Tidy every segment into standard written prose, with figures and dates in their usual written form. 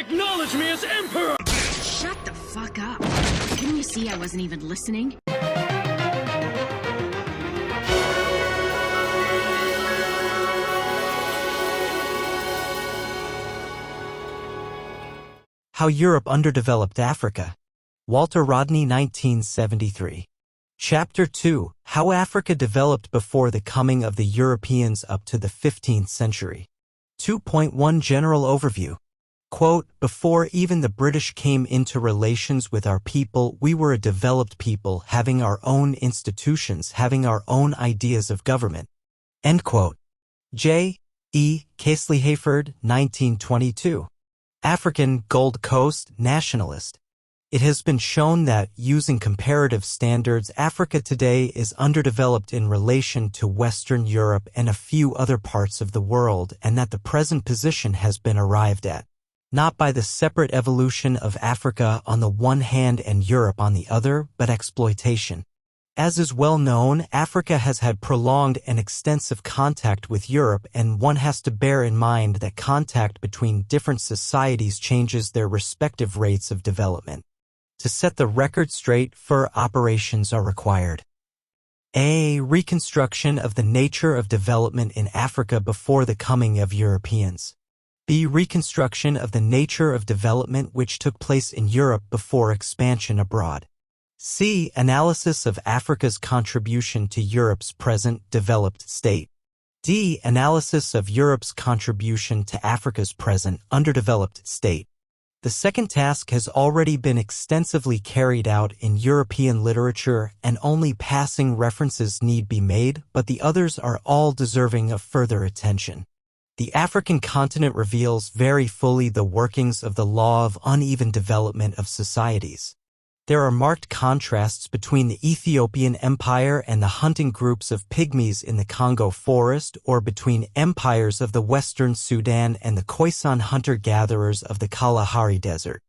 Acknowledge me as Emperor! Shut the fuck up. Couldn't you see I wasn't even listening? How Europe Underdeveloped Africa. Walter Rodney, 1973. Chapter 2. How Africa Developed Before the Coming of the Europeans Up to the 15th Century. 2.1 General Overview. Quote, before even the British came into relations with our people, we were a developed people, having our own institutions, having our own ideas of government. End quote. J. E. Casely Hayford, 1922. African Gold Coast nationalist. It has been shown that, using comparative standards, Africa today is underdeveloped in relation to Western Europe and a few other parts of the world, and that the present position has been arrived at, not by the separate evolution of Africa on the one hand and Europe on the other, but exploitation. As is well known, Africa has had prolonged and extensive contact with Europe, and one has to bear in mind that contact between different societies changes their respective rates of development. To set the record straight, fur operations are required. A. Reconstruction of the nature of development in Africa before the coming of Europeans. B. Reconstruction of the nature of development which took place in Europe before expansion abroad. C. Analysis of Africa's contribution to Europe's present developed state. D. Analysis of Europe's contribution to Africa's present underdeveloped state. The second task has already been extensively carried out in European literature, and only passing references need be made, but the others are all deserving of further attention. The African continent reveals very fully the workings of the law of uneven development of societies. There are marked contrasts between the Ethiopian Empire and the hunting groups of pygmies in the Congo forest, or between empires of the Western Sudan and the Khoisan hunter-gatherers of the Kalahari Desert.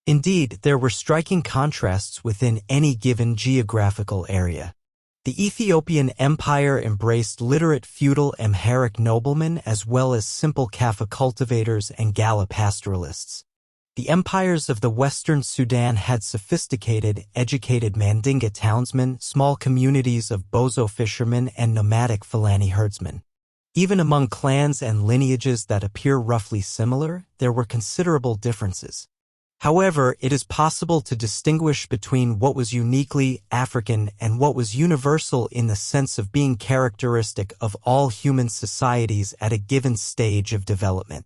Indeed, there were striking contrasts within any given geographical area. The Ethiopian Empire embraced literate feudal Amharic noblemen as well as simple Kaffa cultivators and Gala pastoralists. The empires of the Western Sudan had sophisticated, educated Mandinga townsmen, small communities of Bozo fishermen, and nomadic Fulani herdsmen. Even among clans and lineages that appear roughly similar, there were considerable differences. However, it is possible to distinguish between what was uniquely African and what was universal in the sense of being characteristic of all human societies at a given stage of development.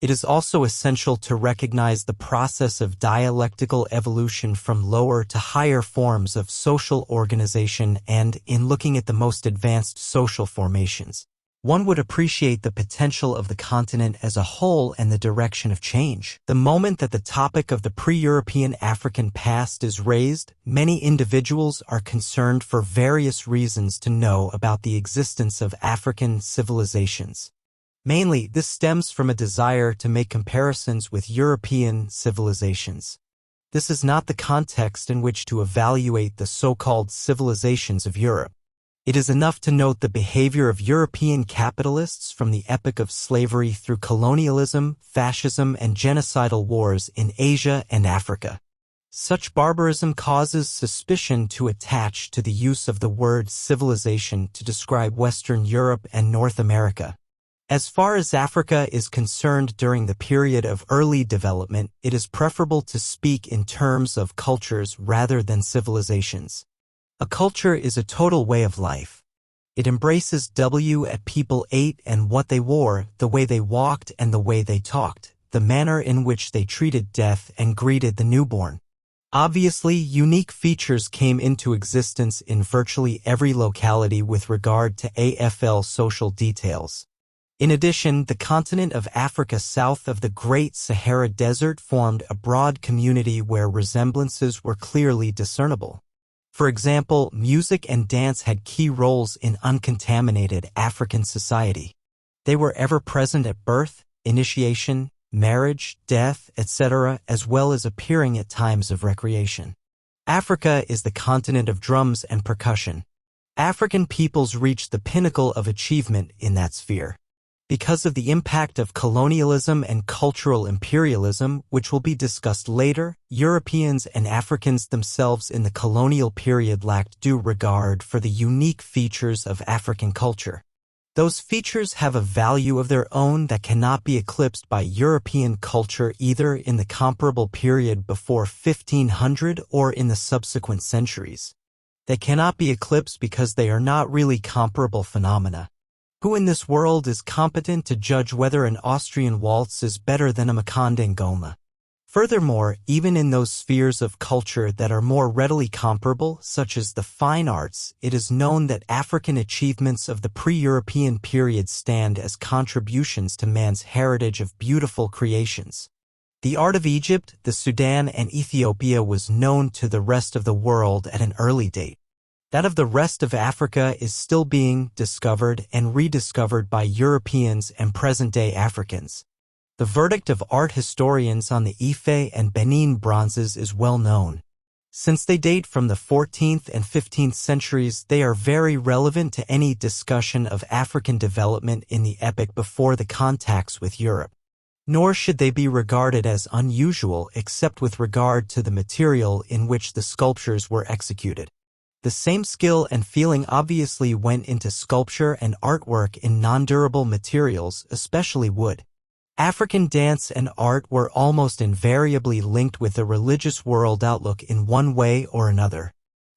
It is also essential to recognize the process of dialectical evolution from lower to higher forms of social organization, and, in looking at the most advanced social formations, one would appreciate the potential of the continent as a whole and the direction of change. The moment that the topic of the pre-European African past is raised, many individuals are concerned for various reasons to know about the existence of African civilizations. Mainly, this stems from a desire to make comparisons with European civilizations. This is not the context in which to evaluate the so-called civilizations of Europe. It is enough to note the behavior of European capitalists from the epoch of slavery through colonialism, fascism, and genocidal wars in Asia and Africa. Such barbarism causes suspicion to attach to the use of the word civilization to describe Western Europe and North America. As far as Africa is concerned during the period of early development, it is preferable to speak in terms of cultures rather than civilizations. A culture is a total way of life. It embraces what people ate and what they wore, the way they walked and the way they talked, the manner in which they treated death and greeted the newborn. Obviously, unique features came into existence in virtually every locality with regard to AFL social details. In addition, the continent of Africa south of the Great Sahara Desert formed a broad community where resemblances were clearly discernible. For example, music and dance had key roles in uncontaminated African society. They were ever present at birth, initiation, marriage, death, etc., as well as appearing at times of recreation. Africa is the continent of drums and percussion. African peoples reached the pinnacle of achievement in that sphere. Because of the impact of colonialism and cultural imperialism, which will be discussed later, Europeans and Africans themselves in the colonial period lacked due regard for the unique features of African culture. Those features have a value of their own that cannot be eclipsed by European culture either in the comparable period before 1500 or in the subsequent centuries. They cannot be eclipsed because they are not really comparable phenomena. Who in this world is competent to judge whether an Austrian waltz is better than a Macondo ngoma? Furthermore, even in those spheres of culture that are more readily comparable, such as the fine arts, it is known that African achievements of the pre-European period stand as contributions to man's heritage of beautiful creations. The art of Egypt, the Sudan, and Ethiopia was known to the rest of the world at an early date. That of the rest of Africa is still being discovered and rediscovered by Europeans and present-day Africans. The verdict of art historians on the Ife and Benin bronzes is well known. Since they date from the 14th and 15th centuries, they are very relevant to any discussion of African development in the epoch before the contacts with Europe. Nor should they be regarded as unusual except with regard to the material in which the sculptures were executed. The same skill and feeling obviously went into sculpture and artwork in non-durable materials, especially wood. African dance and art were almost invariably linked with the religious world outlook in one way or another.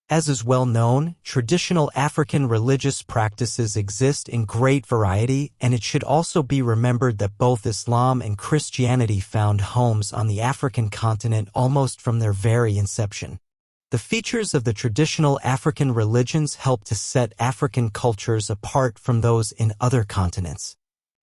As is well known, traditional African religious practices exist in great variety, and it should also be remembered that both Islam and Christianity found homes on the African continent almost from their very inception. The features of the traditional African religions help to set African cultures apart from those in other continents.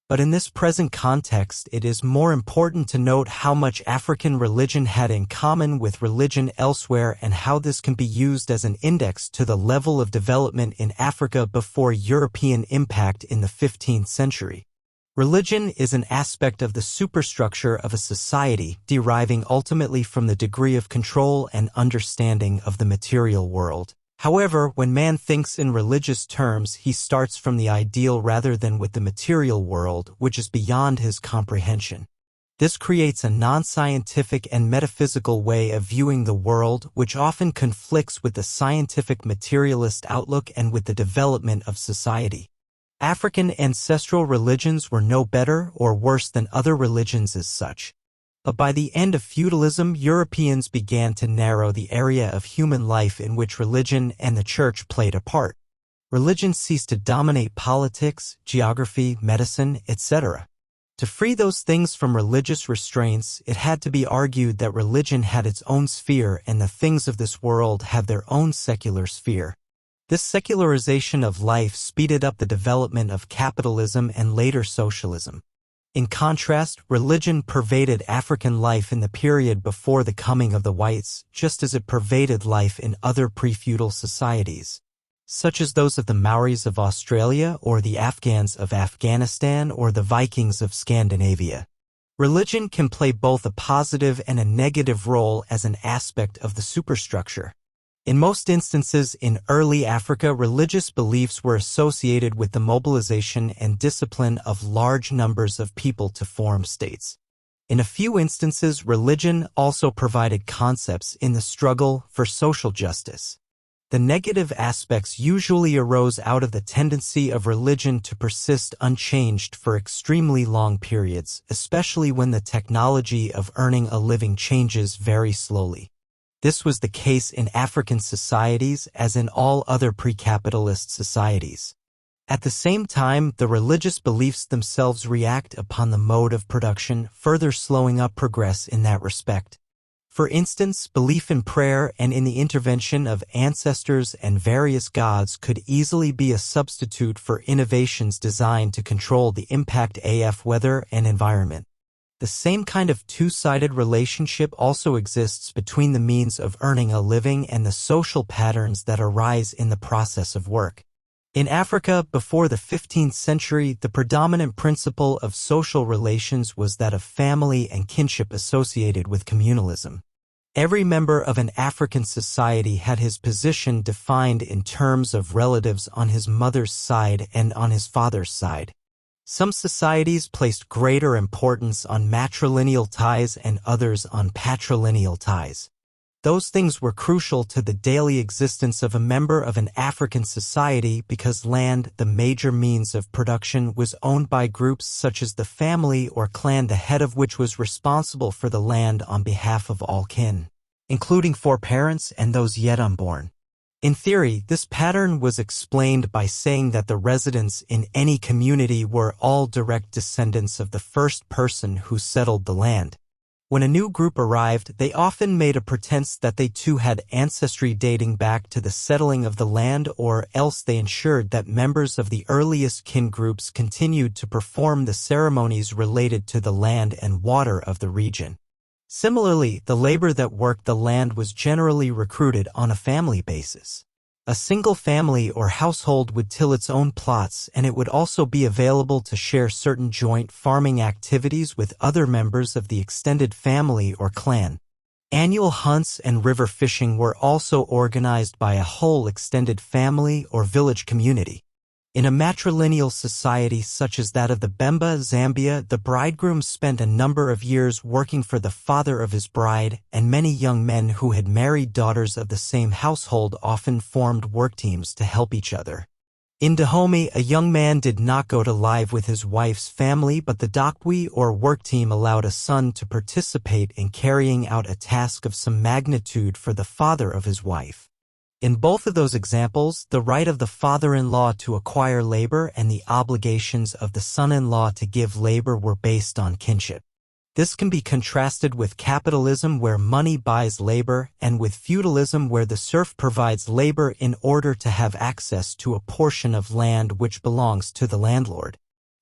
But in this present context, it is more important to note how much African religion had in common with religion elsewhere and how this can be used as an index to the level of development in Africa before European impact in the 15th century. Religion is an aspect of the superstructure of a society, deriving ultimately from the degree of control and understanding of the material world. However, when man thinks in religious terms, he starts from the ideal rather than with the material world, which is beyond his comprehension. This creates a non-scientific and metaphysical way of viewing the world, which often conflicts with the scientific materialist outlook and with the development of society. African ancestral religions were no better or worse than other religions as such. But by the end of feudalism, Europeans began to narrow the area of human life in which religion and the church played a part. Religion ceased to dominate politics, geography, medicine, etc. To free those things from religious restraints, it had to be argued that religion had its own sphere and the things of this world have their own secular sphere. This secularization of life speeded up the development of capitalism and later socialism. In contrast, religion pervaded African life in the period before the coming of the whites, just as it pervaded life in other pre-feudal societies, such as those of the Maoris of Australia or the Afghans of Afghanistan or the Vikings of Scandinavia. Religion can play both a positive and a negative role as an aspect of the superstructure. In most instances in early Africa, religious beliefs were associated with the mobilization and discipline of large numbers of people to form states. In a few instances, religion also provided concepts in the struggle for social justice. The negative aspects usually arose out of the tendency of religion to persist unchanged for extremely long periods, especially when the technology of earning a living changes very slowly. This was the case in African societies as in all other pre-capitalist societies. At the same time, the religious beliefs themselves react upon the mode of production, further slowing up progress in that respect. For instance, belief in prayer and in the intervention of ancestors and various gods could easily be a substitute for innovations designed to control the impact of weather and environment. The same kind of two-sided relationship also exists between the means of earning a living and the social patterns that arise in the process of work. In Africa, before the 15th century, the predominant principle of social relations was that of family and kinship associated with communalism. Every member of an African society had his position defined in terms of relatives on his mother's side and on his father's side. Some societies placed greater importance on matrilineal ties and others on patrilineal ties. Those things were crucial to the daily existence of a member of an African society because land, the major means of production, was owned by groups such as the family or clan, the head of which was responsible for the land on behalf of all kin, including foreparents and those yet unborn. In theory, this pattern was explained by saying that the residents in any community were all direct descendants of the first person who settled the land. When a new group arrived, they often made a pretense that they too had ancestry dating back to the settling of the land, or else they ensured that members of the earliest kin groups continued to perform the ceremonies related to the land and water of the region. Similarly, the labor that worked the land was generally recruited on a family basis. A single family or household would till its own plots, and it would also be available to share certain joint farming activities with other members of the extended family or clan. Annual hunts and river fishing were also organized by a whole extended family or village community. In a matrilineal society such as that of the Bemba, Zambia, the bridegroom spent a number of years working for the father of his bride, and many young men who had married daughters of the same household often formed work teams to help each other. In Dahomey, a young man did not go to live with his wife's family, but the Dakwi or work team allowed a son to participate in carrying out a task of some magnitude for the father of his wife. In both of those examples, the right of the father-in-law to acquire labor and the obligations of the son-in-law to give labor were based on kinship. This can be contrasted with capitalism, where money buys labor, and with feudalism, where the serf provides labor in order to have access to a portion of land which belongs to the landlord.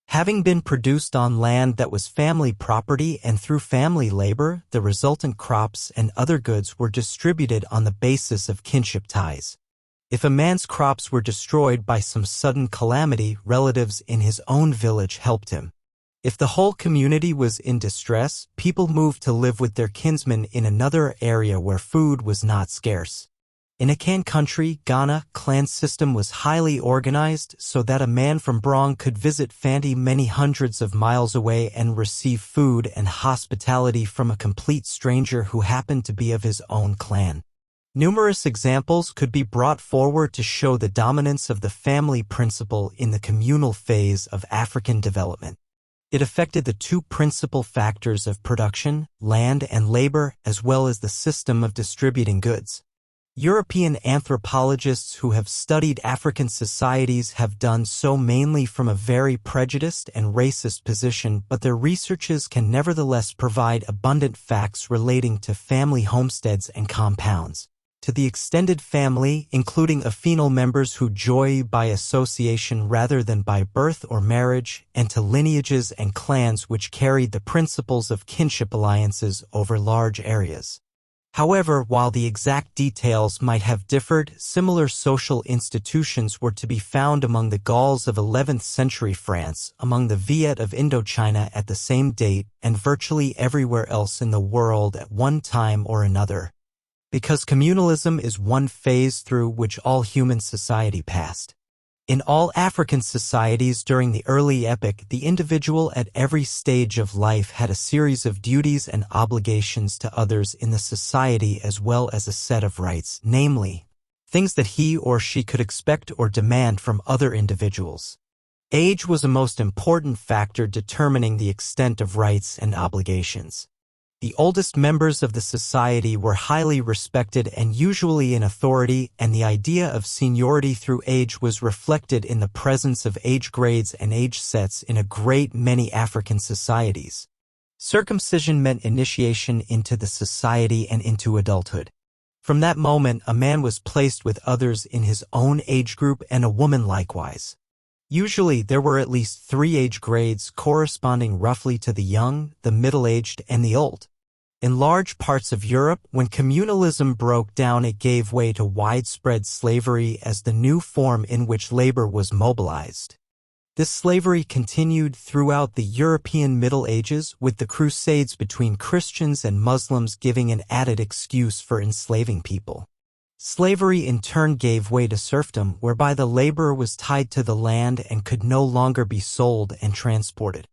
Having been produced on land that was family property and through family labor, the resultant crops and other goods were distributed on the basis of kinship ties. If a man's crops were destroyed by some sudden calamity, relatives in his own village helped him. If the whole community was in distress, people moved to live with their kinsmen in another area where food was not scarce. In Akan country, Ghana, clan system was highly organized so that a man from Brong could visit Fanti many hundreds of miles away and receive food and hospitality from a complete stranger who happened to be of his own clan. Numerous examples could be brought forward to show the dominance of the family principle in the communal phase of African development. It affected the two principal factors of production, land and labor, as well as the system of distributing goods. European anthropologists who have studied African societies have done so mainly from a very prejudiced and racist position, but their researches can nevertheless provide abundant facts relating to family homesteads and compounds, to the extended family, including affinal members who join by association rather than by birth or marriage, and to lineages and clans which carried the principles of kinship alliances over large areas. However, while the exact details might have differed, similar social institutions were to be found among the Gauls of 11th century France, among the Viet of Indochina at the same date, and virtually everywhere else in the world at one time or another. Because communalism is one phase through which all human society passed. In all African societies during the early epoch, the individual at every stage of life had a series of duties and obligations to others in the society as well as a set of rights, namely, things that he or she could expect or demand from other individuals. Age was a most important factor determining the extent of rights and obligations. The oldest members of the society were highly respected and usually in authority, and the idea of seniority through age was reflected in the presence of age grades and age sets in a great many African societies. Circumcision meant initiation into the society and into adulthood. From that moment, a man was placed with others in his own age group and a woman likewise. Usually, there were at least 3 age grades corresponding roughly to the young, the middle-aged, and the old. In large parts of Europe, when communalism broke down, it gave way to widespread slavery as the new form in which labor was mobilized. This slavery continued throughout the European Middle Ages, with the Crusades between Christians and Muslims giving an added excuse for enslaving people. Slavery in turn gave way to serfdom, whereby the laborer was tied to the land and could no longer be sold and transported.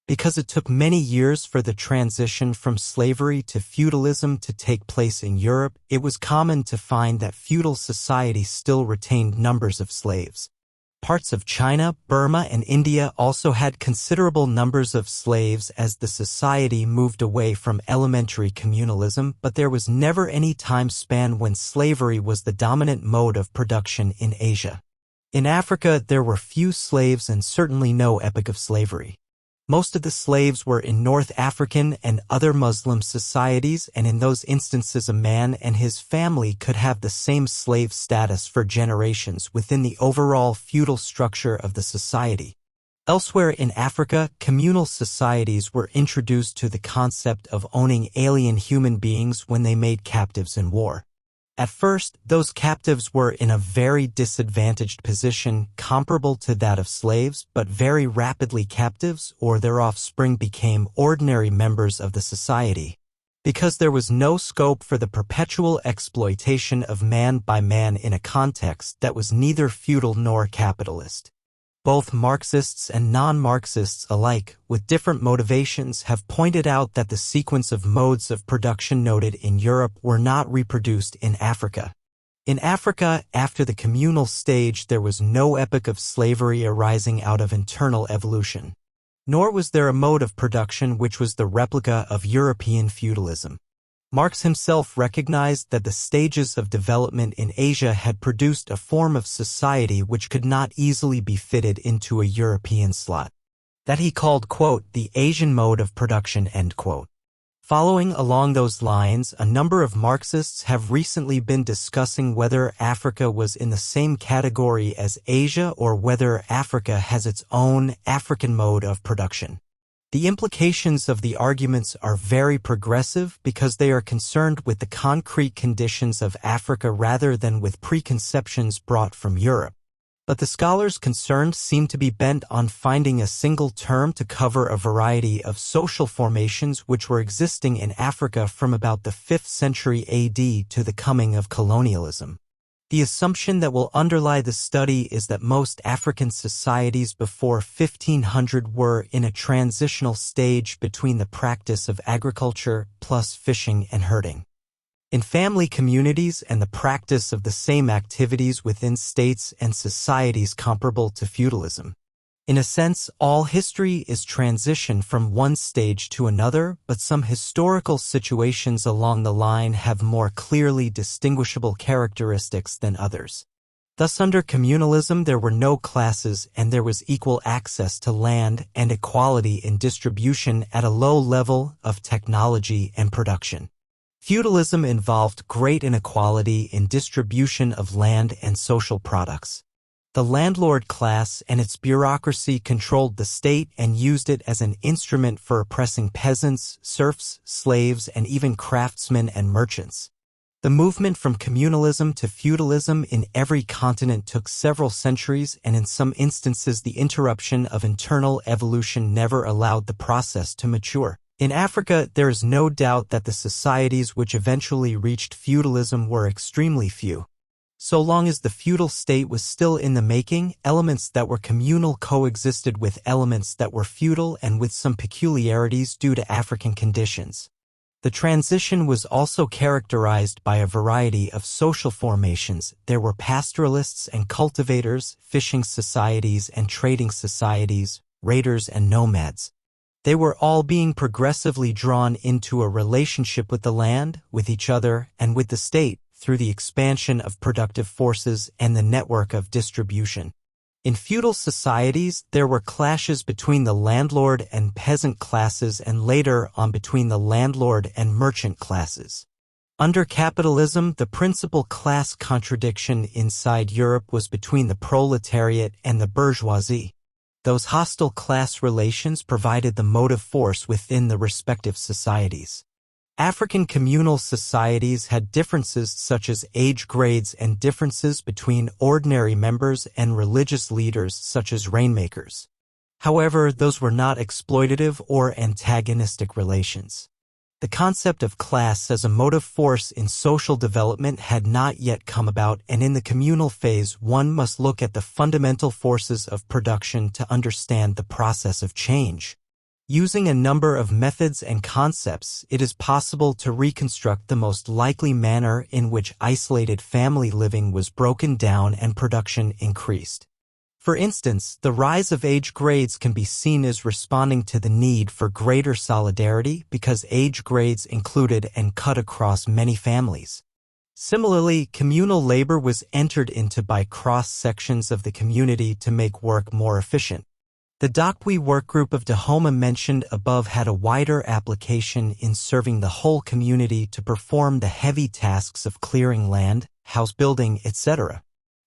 Because it took many years for the transition from slavery to feudalism to take place in Europe, it was common to find that feudal society still retained numbers of slaves. Parts of China, Burma, and India also had considerable numbers of slaves as the society moved away from elementary communalism, but there was never any time span when slavery was the dominant mode of production in Asia. In Africa, there were few slaves and certainly no epoch of slavery. Most of the slaves were in North African and other Muslim societies, and in those instances a man and his family could have the same slave status for generations within the overall feudal structure of the society. Elsewhere in Africa, communal societies were introduced to the concept of owning alien human beings when they made captives in war. At first, those captives were in a very disadvantaged position comparable to that of slaves, but very rapidly captives or their offspring became ordinary members of the society. Because there was no scope for the perpetual exploitation of man by man in a context that was neither feudal nor capitalist. Both Marxists and non-Marxists alike, with different motivations, have pointed out that the sequence of modes of production noted in Europe were not reproduced in Africa. In Africa, after the communal stage, there was no epoch of slavery arising out of internal evolution. Nor was there a mode of production which was the replica of European feudalism. Marx himself recognized that the stages of development in Asia had produced a form of society which could not easily be fitted into a European slot. That he called, quote, the Asian mode of production, end quote. Following along those lines, a number of Marxists have recently been discussing whether Africa was in the same category as Asia or whether Africa has its own African mode of production. The implications of the arguments are very progressive because they are concerned with the concrete conditions of Africa rather than with preconceptions brought from Europe. But the scholars concerned seem to be bent on finding a single term to cover a variety of social formations which were existing in Africa from about the 5th century AD to the coming of colonialism. The assumption that will underlie the study is that most African societies before 1500 were in a transitional stage between the practice of agriculture plus fishing and herding. In family communities and the practice of the same activities within states and societies comparable to feudalism. In a sense, all history is transition from one stage to another, but some historical situations along the line have more clearly distinguishable characteristics than others. Thus, under communalism, there were no classes and there was equal access to land and equality in distribution at a low level of technology and production. Feudalism involved great inequality in distribution of land and social products. The landlord class and its bureaucracy controlled the state and used it as an instrument for oppressing peasants, serfs, slaves, and even craftsmen and merchants. The movement from communalism to feudalism in every continent took several centuries, and in some instances the interruption of internal evolution never allowed the process to mature. In Africa, there is no doubt that the societies which eventually reached feudalism were extremely few. So long as the feudal state was still in the making, elements that were communal coexisted with elements that were feudal and with some peculiarities due to African conditions. The transition was also characterized by a variety of social formations. There were pastoralists and cultivators, fishing societies and trading societies, raiders and nomads. They were all being progressively drawn into a relationship with the land, with each other, and with the state, through the expansion of productive forces and the network of distribution. In feudal societies, there were clashes between the landlord and peasant classes and later on between the landlord and merchant classes. Under capitalism, the principal class contradiction inside Europe was between the proletariat and the bourgeoisie. Those hostile class relations provided the motive force within the respective societies. African communal societies had differences such as age grades and differences between ordinary members and religious leaders such as rainmakers. However, those were not exploitative or antagonistic relations. The concept of class as a motive force in social development had not yet come about, and in the communal phase one must look at the fundamental forces of production to understand the process of change. Using a number of methods and concepts, it is possible to reconstruct the most likely manner in which isolated family living was broken down and production increased. For instance, the rise of age grades can be seen as responding to the need for greater solidarity because age grades included and cut across many families. Similarly, communal labor was entered into by cross-sections of the community to make work more efficient. The Dokwi workgroup of Dahoma mentioned above had a wider application in serving the whole community to perform the heavy tasks of clearing land, house building, etc.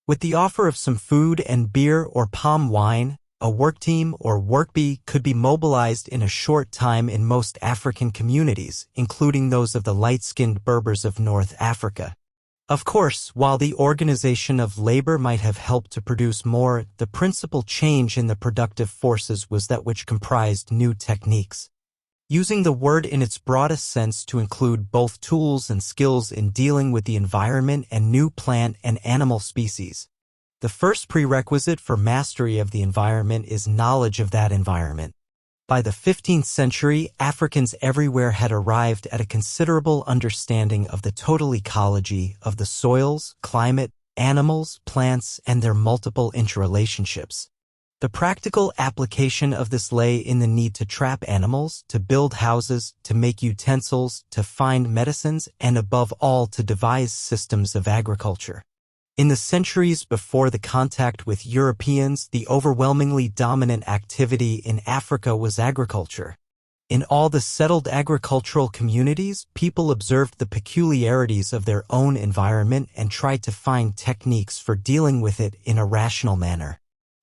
With the offer of some food and beer or palm wine, a work team or workbee could be mobilized in a short time in most African communities, including those of the light-skinned Berbers of North Africa. Of course, while the organization of labor might have helped to produce more, the principal change in the productive forces was that which comprised new techniques. Using the word in its broadest sense to include both tools and skills in dealing with the environment and new plant and animal species. The first prerequisite for mastery of the environment is knowledge of that environment. By the 15th century, Africans everywhere had arrived at a considerable understanding of the total ecology of the soils, climate, animals, plants, and their multiple interrelationships. The practical application of this lay in the need to trap animals, to build houses, to make utensils, to find medicines, and above all to devise systems of agriculture. In the centuries before the contact with Europeans, the overwhelmingly dominant activity in Africa was agriculture. In all the settled agricultural communities, people observed the peculiarities of their own environment and tried to find techniques for dealing with it in a rational manner.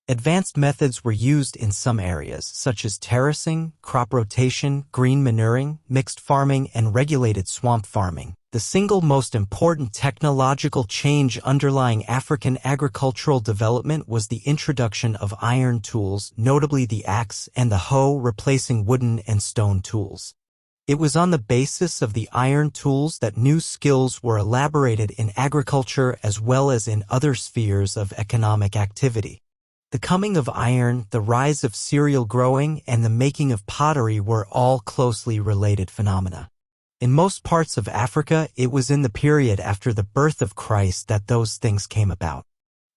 Advanced methods were used in some areas, such as terracing, crop rotation, green manuring, mixed farming, and regulated swamp farming. The single most important technological change underlying African agricultural development was the introduction of iron tools, notably the axe and the hoe, replacing wooden and stone tools. It was on the basis of the iron tools that new skills were elaborated in agriculture as well as in other spheres of economic activity. The coming of iron, the rise of cereal growing, and the making of pottery were all closely related phenomena. In most parts of Africa, it was in the period after the birth of Christ that those things came about.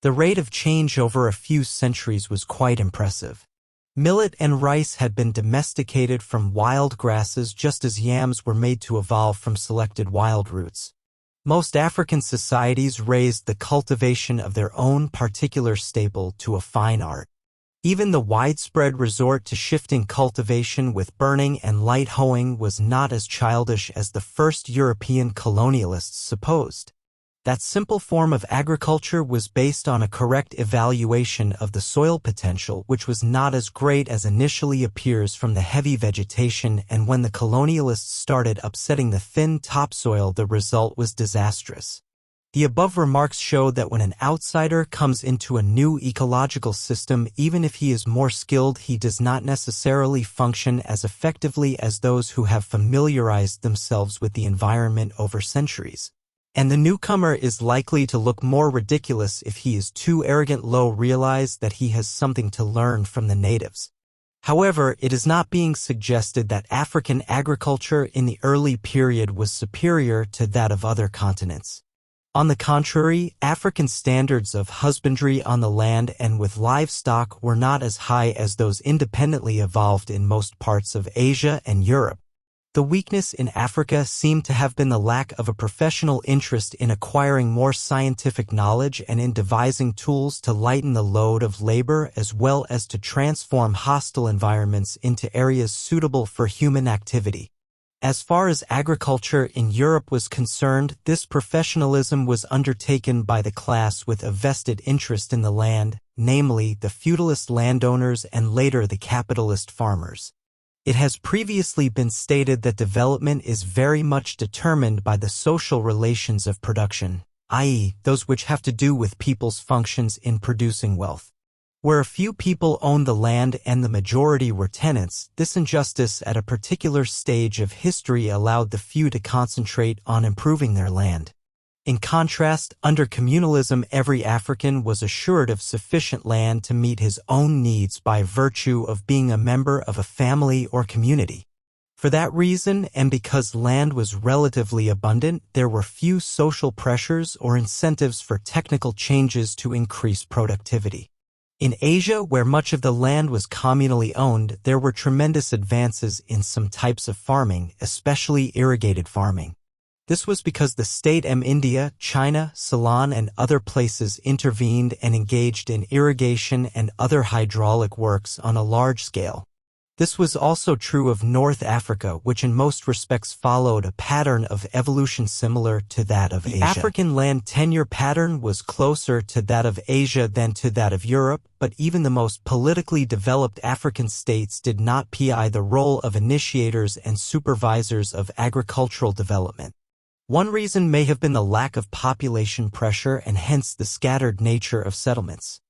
The rate of change over a few centuries was quite impressive. Millet and rice had been domesticated from wild grasses just as yams were made to evolve from selected wild roots. Most African societies raised the cultivation of their own particular staple to a fine art. Even the widespread resort to shifting cultivation with burning and light hoeing was not as childish as the first European colonialists supposed. That simple form of agriculture was based on a correct evaluation of the soil potential, which was not as great as initially appears from the heavy vegetation, and when the colonialists started upsetting the thin topsoil, the result was disastrous. The above remarks show that when an outsider comes into a new ecological system, even if he is more skilled, he does not necessarily function as effectively as those who have familiarized themselves with the environment over centuries. And the newcomer is likely to look more ridiculous if he is too arrogant. Realize that he has something to learn from the natives. However, it is not being suggested that African agriculture in the early period was superior to that of other continents. On the contrary, African standards of husbandry on the land and with livestock were not as high as those independently evolved in most parts of Asia and Europe. The weakness in Africa seemed to have been the lack of a professional interest in acquiring more scientific knowledge and in devising tools to lighten the load of labor as well as to transform hostile environments into areas suitable for human activity. As far as agriculture in Europe was concerned, this professionalism was undertaken by the class with a vested interest in the land, namely the feudalist landowners and later the capitalist farmers. It has previously been stated that development is very much determined by the social relations of production, i.e., those which have to do with people's functions in producing wealth. Where a few people owned the land and the majority were tenants, this injustice at a particular stage of history allowed the few to concentrate on improving their land. In contrast, under communalism, every African was assured of sufficient land to meet his own needs by virtue of being a member of a family or community. For that reason, and because land was relatively abundant, there were few social pressures or incentives for technical changes to increase productivity. In Asia, where much of the land was communally owned, there were tremendous advances in some types of farming, especially irrigated farming. This was because the state in India, China, Ceylon, and other places intervened and engaged in irrigation and other hydraulic works on a large scale. This was also true of North Africa, which in most respects followed a pattern of evolution similar to that of Asia. The African land tenure pattern was closer to that of Asia than to that of Europe, but even the most politically developed African states did not play the role of initiators and supervisors of agricultural development. One reason may have been the lack of population pressure and hence the scattered nature of settlements.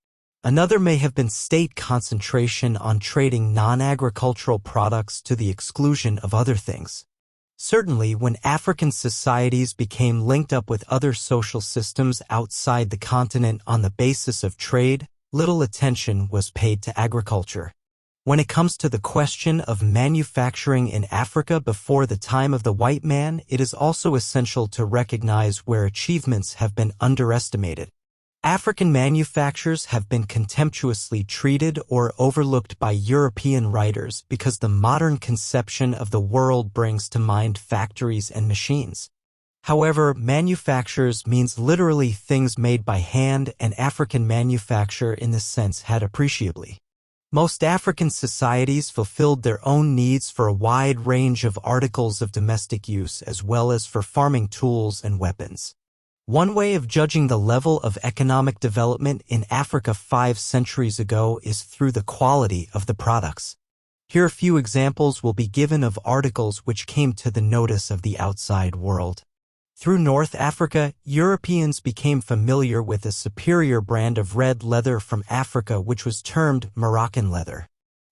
Another may have been state concentration on trading non-agricultural products to the exclusion of other things. Certainly, when African societies became linked up with other social systems outside the continent on the basis of trade, little attention was paid to agriculture. When it comes to the question of manufacturing in Africa before the time of the white man, it is also essential to recognize where achievements have been underestimated. African manufactures have been contemptuously treated or overlooked by European writers because the modern conception of the world brings to mind factories and machines. However, manufactures means literally things made by hand, and African manufacture in this sense had appreciably. Most African societies fulfilled their own needs for a wide range of articles of domestic use as well as for farming tools and weapons. One way of judging the level of economic development in Africa 5 centuries ago is through the quality of the products. Here a few examples will be given of articles which came to the notice of the outside world. Through North Africa, Europeans became familiar with a superior brand of red leather from Africa which was termed Moroccan leather.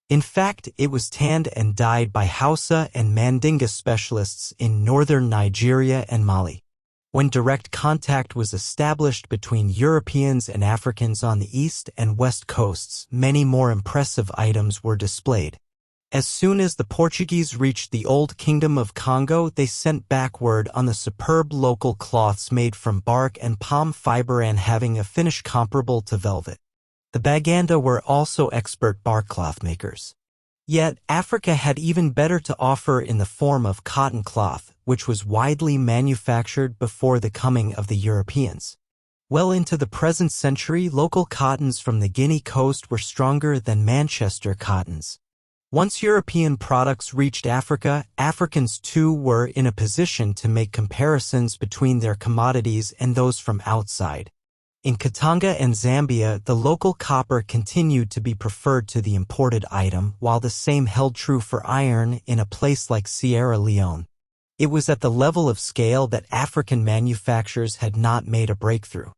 In fact, it was tanned and dyed by Hausa and Mandinga specialists in northern Nigeria and Mali. When direct contact was established between Europeans and Africans on the east and west coasts, many more impressive items were displayed. As soon as the Portuguese reached the Old Kingdom of Congo, they sent back word on the superb local cloths made from bark and palm fiber and having a finish comparable to velvet. The Baganda were also expert bark cloth makers. Yet, Africa had even better to offer in the form of cotton cloth, which was widely manufactured before the coming of the Europeans. Well into the present century, local cottons from the Guinea coast were stronger than Manchester cottons. Once European products reached Africa, Africans too were in a position to make comparisons between their commodities and those from outside. In Katanga and Zambia, the local copper continued to be preferred to the imported item, while the same held true for iron in a place like Sierra Leone. It was at the level of scale that African manufacturers had not made a breakthrough.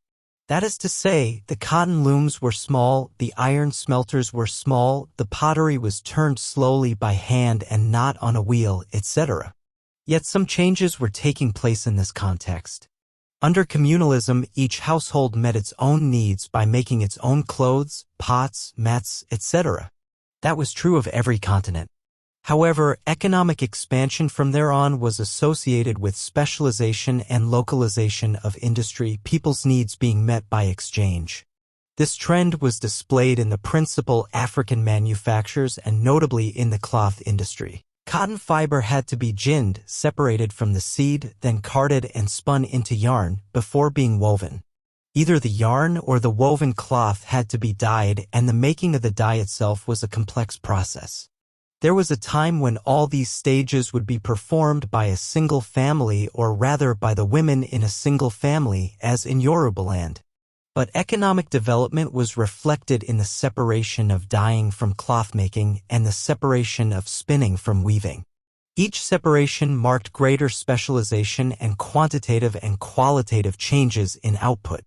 That is to say, the cotton looms were small, the iron smelters were small, the pottery was turned slowly by hand and not on a wheel, etc. Yet some changes were taking place in this context. Under communalism, each household met its own needs by making its own clothes, pots, mats, etc. That was true of every continent. However, economic expansion from there on was associated with specialization and localization of industry, people's needs being met by exchange. This trend was displayed in the principal African manufactures and notably in the cloth industry. Cotton fiber had to be ginned, separated from the seed, then carded and spun into yarn before being woven. Either the yarn or the woven cloth had to be dyed, and the making of the dye itself was a complex process. There was a time when all these stages would be performed by a single family, or rather by the women in a single family, as in Yorubaland. But economic development was reflected in the separation of dyeing from cloth making and the separation of spinning from weaving. Each separation marked greater specialization and quantitative and qualitative changes in output.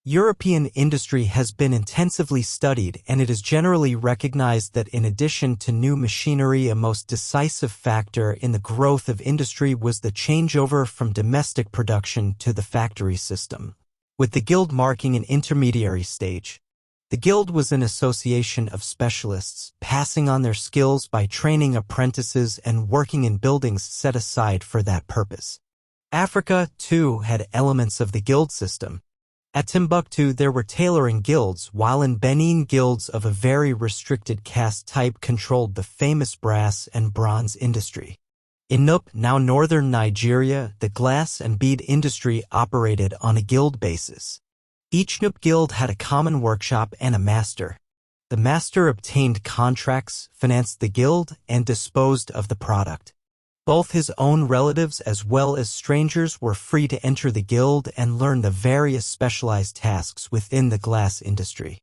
European industry has been intensively studied, and it is generally recognized that in addition to new machinery, a most decisive factor in the growth of industry was the changeover from domestic production to the factory system, with the guild marking an intermediary stage. The guild was an association of specialists, passing on their skills by training apprentices and working in buildings set aside for that purpose. Africa, too, had elements of the guild system. At Timbuktu there were tailoring guilds, while in Benin guilds of a very restricted caste type controlled the famous brass and bronze industry. In Nup, now northern Nigeria, the glass and bead industry operated on a guild basis. Each Nup guild had a common workshop and a master. The master obtained contracts, financed the guild, and disposed of the product. Both his own relatives as well as strangers were free to enter the guild and learn the various specialized tasks within the glass industry.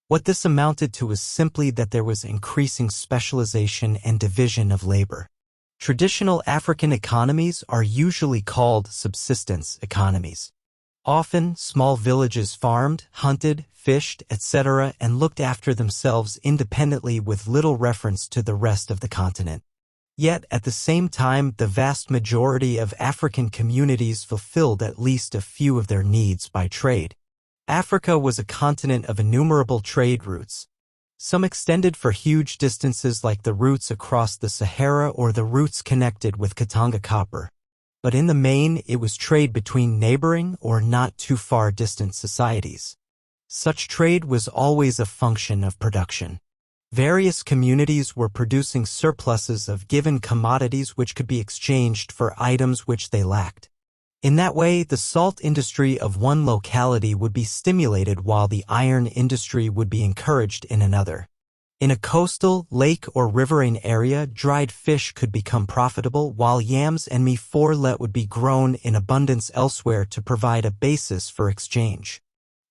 What this amounted to was simply that there was increasing specialization and division of labor. Traditional African economies are usually called subsistence economies. Often, small villages farmed, hunted, fished, etc., and looked after themselves independently with little reference to the rest of the continent. Yet, at the same time, the vast majority of African communities fulfilled at least a few of their needs by trade. Africa was a continent of innumerable trade routes. Some extended for huge distances like the routes across the Sahara or the routes connected with Katanga copper. But in the main, it was trade between neighboring or not too far distant societies. Such trade was always a function of production. Various communities were producing surpluses of given commodities which could be exchanged for items which they lacked. In that way, the salt industry of one locality would be stimulated while the iron industry would be encouraged in another. In a coastal, lake, or riverine area, dried fish could become profitable, while yams and mi-for-let would be grown in abundance elsewhere to provide a basis for exchange.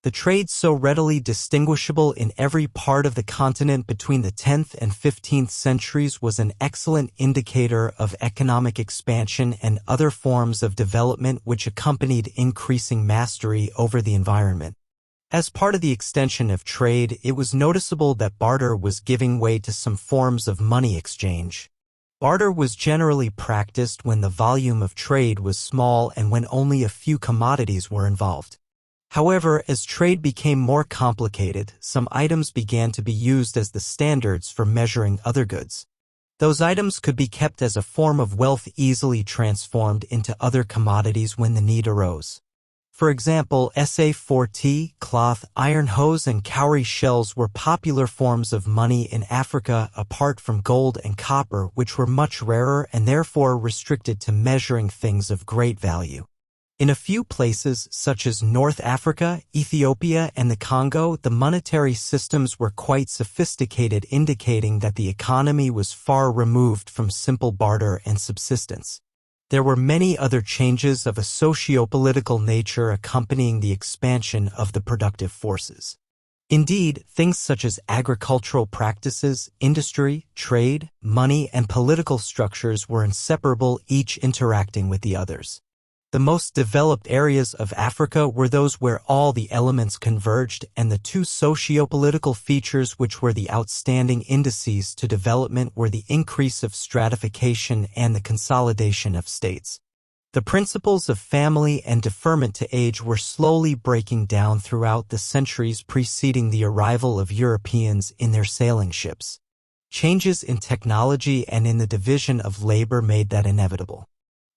The trade so readily distinguishable in every part of the continent between the 10th and 15th centuries was an excellent indicator of economic expansion and other forms of development which accompanied increasing mastery over the environment. As part of the extension of trade, it was noticeable that barter was giving way to some forms of money exchange. Barter was generally practiced when the volume of trade was small and when only a few commodities were involved. However, as trade became more complicated, some items began to be used as the standards for measuring other goods. Those items could be kept as a form of wealth easily transformed into other commodities when the need arose. For example, sa-40, cloth, iron hose, and cowrie shells were popular forms of money in Africa apart from gold and copper, which were much rarer and therefore restricted to measuring things of great value. In a few places, such as North Africa, Ethiopia, and the Congo, the monetary systems were quite sophisticated, indicating that the economy was far removed from simple barter and subsistence. There were many other changes of a socio-political nature accompanying the expansion of the productive forces. Indeed, things such as agricultural practices, industry, trade, money, and political structures were inseparable, each interacting with the others. The most developed areas of Africa were those where all the elements converged, and the two socio-political features which were the outstanding indices to development were the increase of stratification and the consolidation of states. The principles of family and deferment to age were slowly breaking down throughout the centuries preceding the arrival of Europeans in their sailing ships. Changes in technology and in the division of labor made that inevitable.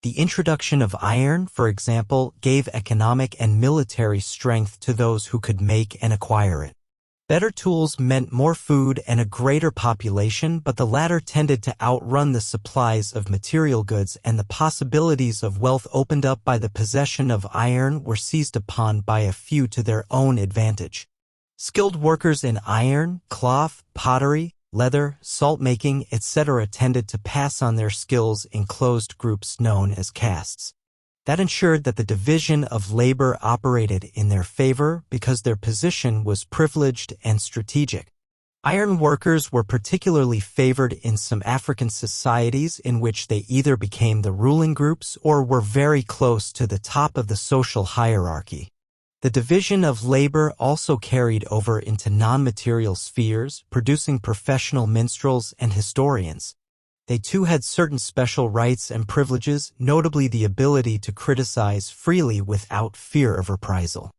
The introduction of iron, for example, gave economic and military strength to those who could make and acquire it. Better tools meant more food and a greater population, but the latter tended to outrun the supplies of material goods, and the possibilities of wealth opened up by the possession of iron were seized upon by a few to their own advantage. Skilled workers in iron, cloth, pottery, leather, salt-making, etc. tended to pass on their skills in closed groups known as castes. That ensured that the division of labor operated in their favor because their position was privileged and strategic. Iron workers were particularly favored in some African societies in which they either became the ruling groups or were very close to the top of the social hierarchy. The division of labor also carried over into non-material spheres, producing professional minstrels and historians. They too had certain special rights and privileges, notably the ability to criticize freely without fear of reprisal.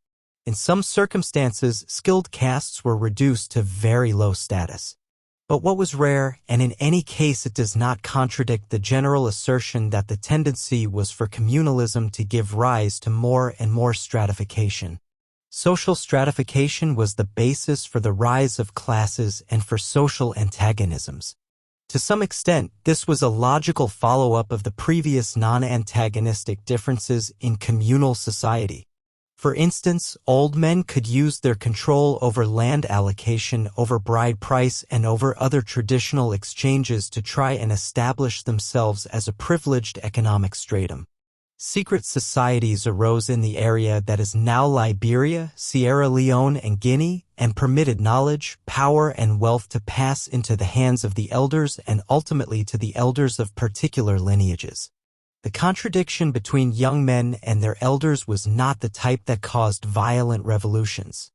In some circumstances, skilled castes were reduced to very low status. But what was rare, and in any case it does not contradict the general assertion that the tendency was for communalism to give rise to more and more stratification. Social stratification was the basis for the rise of classes and for social antagonisms. To some extent, this was a logical follow-up of the previous non-antagonistic differences in communal society. For instance, old men could use their control over land allocation, over bride price, and over other traditional exchanges to try and establish themselves as a privileged economic stratum. Secret societies arose in the area that is now Liberia, Sierra Leone, and Guinea, and permitted knowledge, power, and wealth to pass into the hands of the elders and ultimately to the elders of particular lineages. The contradiction between young men and their elders was not the type that caused violent revolutions.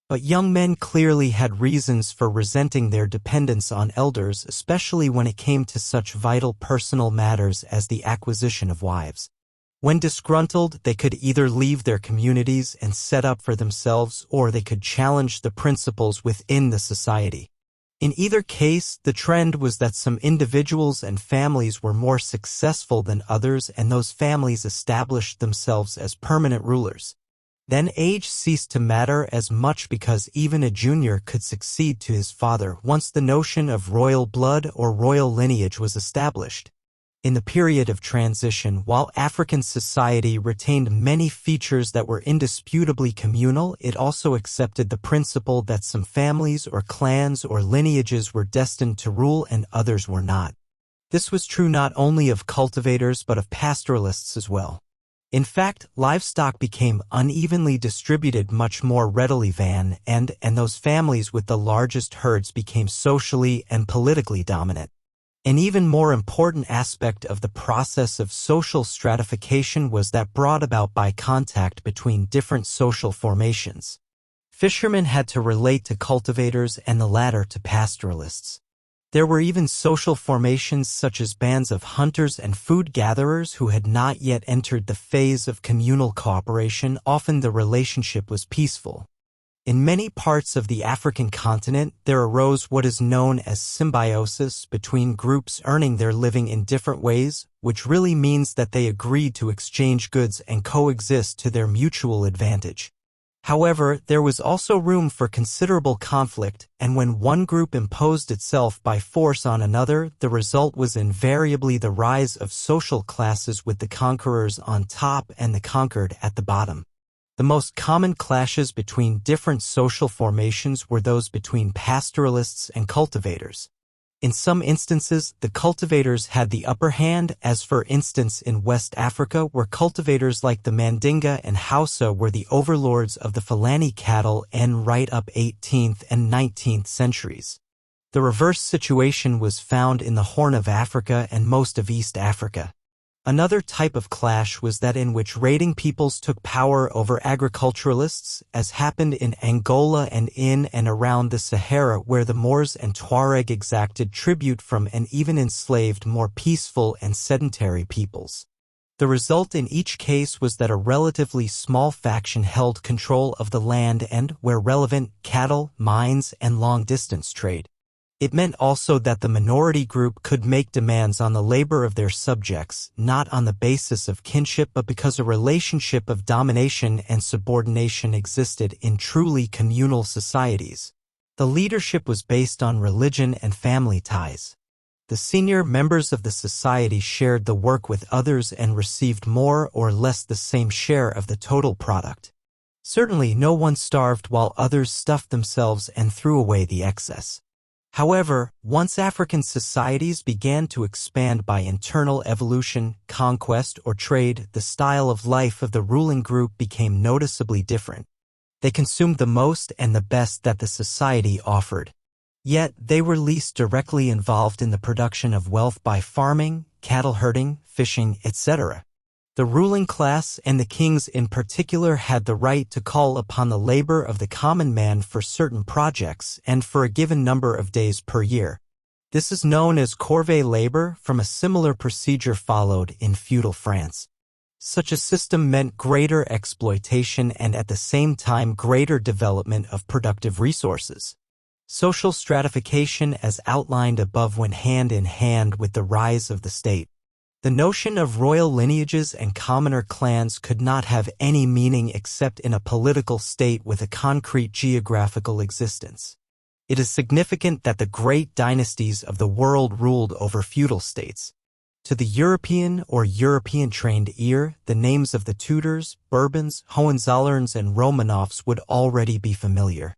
But young men clearly had reasons for resenting their dependence on elders, especially when it came to such vital personal matters as the acquisition of wives. When disgruntled, they could either leave their communities and set up for themselves, or they could challenge the principles within the society. In either case, the trend was that some individuals and families were more successful than others, and those families established themselves as permanent rulers. Then age ceased to matter as much because even a junior could succeed to his father once the notion of royal blood or royal lineage was established. In the period of transition, while African society retained many features that were indisputably communal, it also accepted the principle that some families or clans or lineages were destined to rule and others were not. This was true not only of cultivators but of pastoralists as well. In fact, livestock became unevenly distributed much more readily and those families with the largest herds became socially and politically dominant. An even more important aspect of the process of social stratification was that brought about by contact between different social formations. Fishermen had to relate to cultivators and the latter to pastoralists. There were even social formations such as bands of hunters and food gatherers who had not yet entered the phase of communal cooperation. Often the relationship was peaceful. In many parts of the African continent, there arose what is known as symbiosis between groups earning their living in different ways, which really means that they agreed to exchange goods and coexist to their mutual advantage. However, there was also room for considerable conflict, and when one group imposed itself by force on another, the result was invariably the rise of social classes with the conquerors on top and the conquered at the bottom. The most common clashes between different social formations were those between pastoralists and cultivators. In some instances, the cultivators had the upper hand, as for instance in West Africa, where cultivators like the Mandinga and Hausa were the overlords of the Fulani cattle and right up 18th and 19th centuries. The reverse situation was found in the Horn of Africa and most of East Africa. Another type of clash was that in which raiding peoples took power over agriculturalists, as happened in Angola and in and around the Sahara, where the Moors and Tuareg exacted tribute from and even enslaved more peaceful and sedentary peoples. The result in each case was that a relatively small faction held control of the land and, where relevant, cattle, mines, and long-distance trade. It meant also that the minority group could make demands on the labor of their subjects, not on the basis of kinship but because a relationship of domination and subordination existed in truly communal societies. The leadership was based on religion and family ties. The senior members of the society shared the work with others and received more or less the same share of the total product. Certainly no one starved while others stuffed themselves and threw away the excess. However, once African societies began to expand by internal evolution, conquest, or trade, the style of life of the ruling group became noticeably different. They consumed the most and the best that the society offered. Yet, they were least directly involved in the production of wealth by farming, cattle herding, fishing, etc. The ruling class and the kings in particular had the right to call upon the labor of the common man for certain projects and for a given number of days per year. This is known as corvée labor, from a similar procedure followed in feudal France. Such a system meant greater exploitation and at the same time greater development of productive resources. Social stratification as outlined above went hand in hand with the rise of the state. The notion of royal lineages and commoner clans could not have any meaning except in a political state with a concrete geographical existence. It is significant that the great dynasties of the world ruled over feudal states. To the European or European-trained ear, the names of the Tudors, Bourbons, Hohenzollerns, and Romanovs would already be familiar.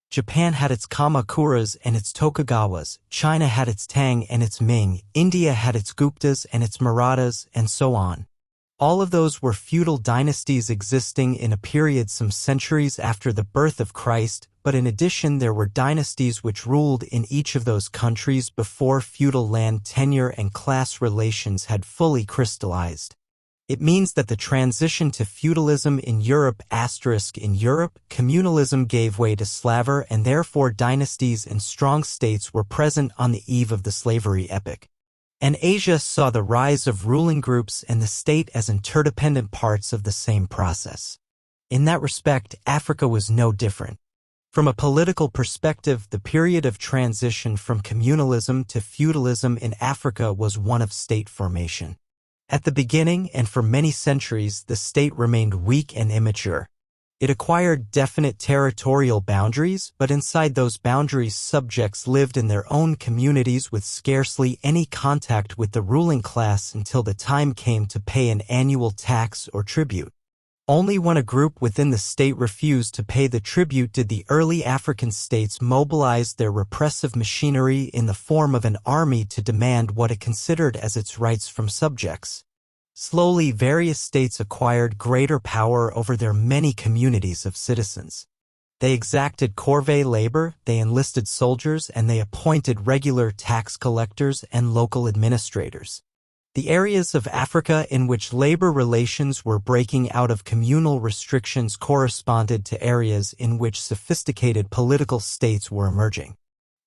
Japan had its Kamakuras and its Tokugawas, China had its Tang and its Ming, India had its Guptas and its Marathas, and so on. All of those were feudal dynasties existing in a period some centuries after the birth of Christ, but in addition there were dynasties which ruled in each of those countries before feudal land tenure and class relations had fully crystallized. It means that the transition to feudalism in Europe communalism gave way to slaver and therefore dynasties and strong states were present on the eve of the slavery epoch. And Asia saw the rise of ruling groups and the state as interdependent parts of the same process. In that respect, Africa was no different. From a political perspective, the period of transition from communalism to feudalism in Africa was one of state formation. At the beginning and for many centuries, the state remained weak and immature. It acquired definite territorial boundaries, but inside those boundaries subjects lived in their own communities with scarcely any contact with the ruling class until the time came to pay an annual tax or tribute. Only when a group within the state refused to pay the tribute did the early African states mobilize their repressive machinery in the form of an army to demand what it considered as its rights from subjects. Slowly, various states acquired greater power over their many communities of citizens. They exacted corvée labor, they enlisted soldiers, and they appointed regular tax collectors and local administrators. The areas of Africa in which labor relations were breaking out of communal restrictions corresponded to areas in which sophisticated political states were emerging.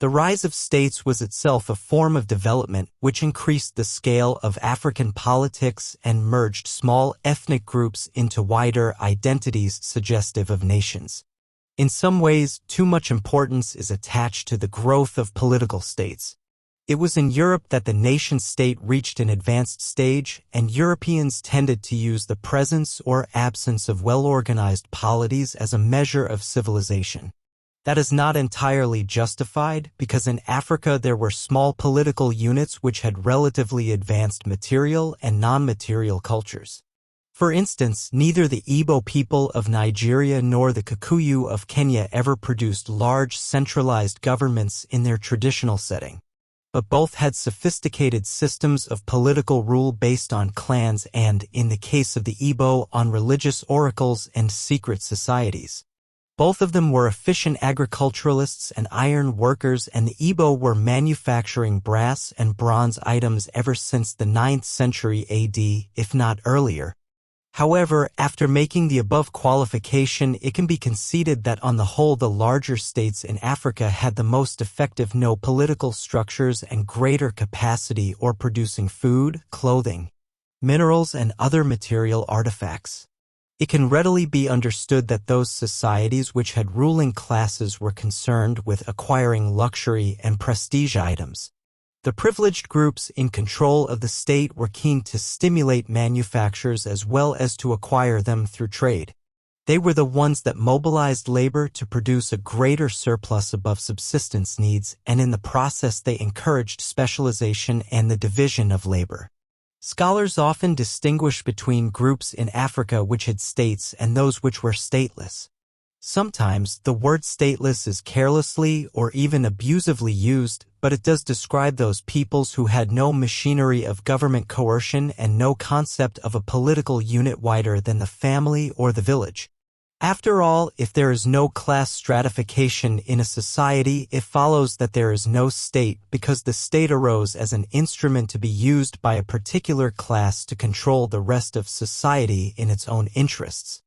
The rise of states was itself a form of development which increased the scale of African politics and merged small ethnic groups into wider identities suggestive of nations. In some ways, too much importance is attached to the growth of political states. It was in Europe that the nation-state reached an advanced stage, and Europeans tended to use the presence or absence of well-organized polities as a measure of civilization. That is not entirely justified, because in Africa there were small political units which had relatively advanced material and non-material cultures. For instance, neither the Igbo people of Nigeria nor the Kikuyu of Kenya ever produced large centralized governments in their traditional setting. But both had sophisticated systems of political rule based on clans and, in the case of the Igbo, on religious oracles and secret societies. Both of them were efficient agriculturalists and iron workers, and the Igbo were manufacturing brass and bronze items ever since the 9th century AD, if not earlier. However, after making the above qualification, it can be conceded that on the whole the larger states in Africa had the most effective political structures and greater capacity for producing food, clothing, minerals, and other material artifacts. It can readily be understood that those societies which had ruling classes were concerned with acquiring luxury and prestige items. The privileged groups in control of the state were keen to stimulate manufactures as well as to acquire them through trade. They were the ones that mobilized labor to produce a greater surplus above subsistence needs, and in the process they encouraged specialization and the division of labor. Scholars often distinguish between groups in Africa which had states and those which were stateless. Sometimes the word stateless is carelessly or even abusively used, but it does describe those peoples who had no machinery of government coercion and no concept of a political unit wider than the family or the village. After all, if there is no class stratification in a society, it follows that there is no state because the state arose as an instrument to be used by a particular class to control the rest of society in its own interests.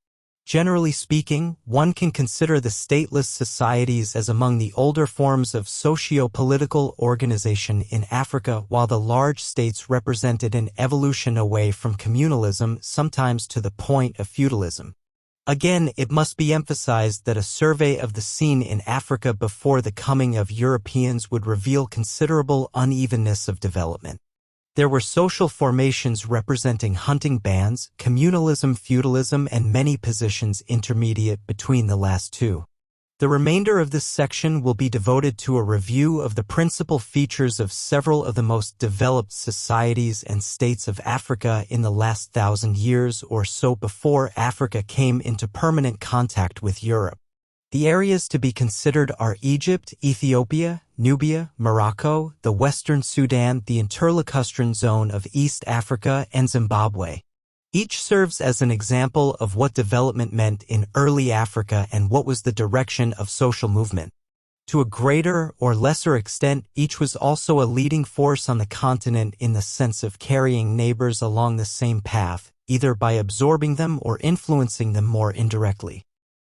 Generally speaking, one can consider the stateless societies as among the older forms of socio-political organization in Africa, while the large states represented an evolution away from communalism, sometimes to the point of feudalism. Again, it must be emphasized that a survey of the scene in Africa before the coming of Europeans would reveal considerable unevenness of development. There were social formations representing hunting bands, communalism, feudalism, and many positions intermediate between the last two. The remainder of this section will be devoted to a review of the principal features of several of the most developed societies and states of Africa in the last 1,000 years or so before Africa came into permanent contact with Europe. The areas to be considered are Egypt, Ethiopia, Nubia, Morocco, the Western Sudan, the interlacustrine zone of East Africa, and Zimbabwe. Each serves as an example of what development meant in early Africa and what was the direction of social movement. To a greater or lesser extent, each was also a leading force on the continent in the sense of carrying neighbors along the same path, either by absorbing them or influencing them more indirectly.